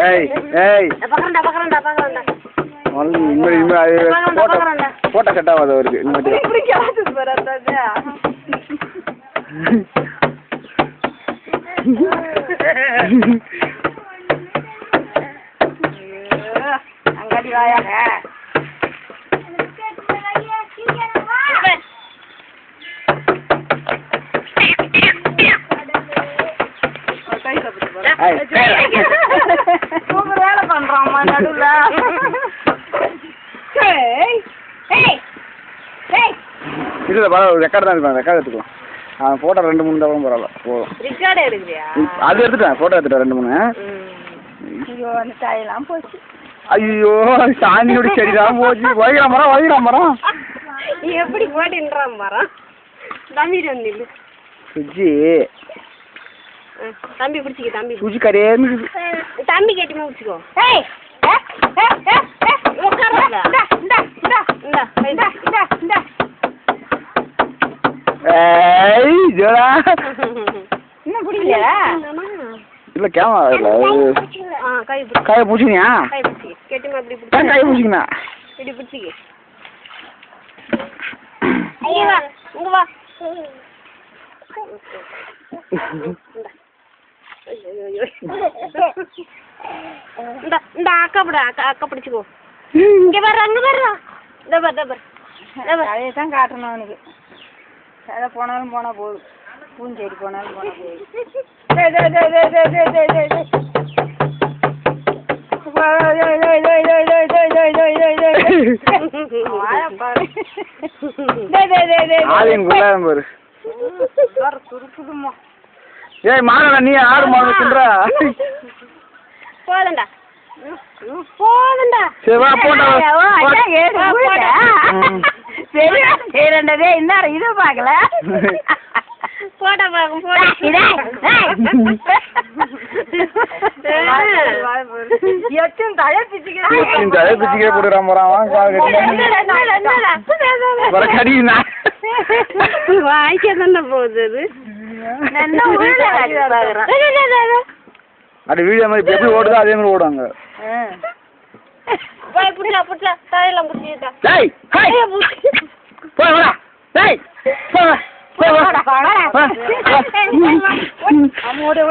ஏய் ஏய் பக்கறடா photo set ஆகாது அவருக்கு இப்படி கேட்டு போறாதா அங்கடி வாயா சூப்பர் வேலை பண்றாம்மா நடுவுல இல்ல பரவாயில்ல ரெக்கார்ட் தான் இருப்பாங்க ரெக்கார்ட் எடுத்துக்கோ போட்டோ 2-3 தடவை பரவாயில்ல போதும் ரெக்கார்ட் எடுக்கறியா அது எடுத்துட்டேன் போட்டோ எடுத்துட்டேன் 2-3 ஐயோ அந்த தாயெல்லாம் போச்சு ஐயோ சாமியோட சரிதான் போச்சு வைகிற மரம் நீ எப்படி போட்டுன்றான் மரம் தம்பி வந்து சுஜி தம்பி பிடிச்சிக்க தம்பி சுஜி கரே தம்பி கேட்டுமே பிடிச்சிக்கோ உட்கார்றா ஏய் ஜோரா என்ன பிடிக்கல இல்ல கேமரா இல்ல கை பூச்சினியா கேட்டுமே அப்படி பிடிச்சி கை பூச்சிக்கனா இப்படி பிடிச்சிக்க ஐயா வா இங்க வா இந்த அக்கா பிடிச்சிக்கோ இங்க வர்ற அங்க வர்றா டபர் அதே தான் காட்டணும் அவனுக்கு எதை போனாலும் போனா போதும் பூஞ்சேரி போனாலும் போனா போதும் ஏய் மாடா நீ ஆடு மாடு தின்றா போதண்டா சரி வா போட்டோ சரி ரெண்டதே இந்த இது பார்க்கல போட்டோ பார்க்கும் தலை பிச்சுக்கே போடுறான் வாய்க்கே தானே போகுது அது வீடியோ மாதிரி எப்படி ஓடுதோ அதே மாதிரி ஓடுவாங்க புடிச்சா தலையெல்லாம் புடிச்சிட்டா டேய் ஹாய் போய் வாடா டேய் போய் வா போடா போடா ஓடு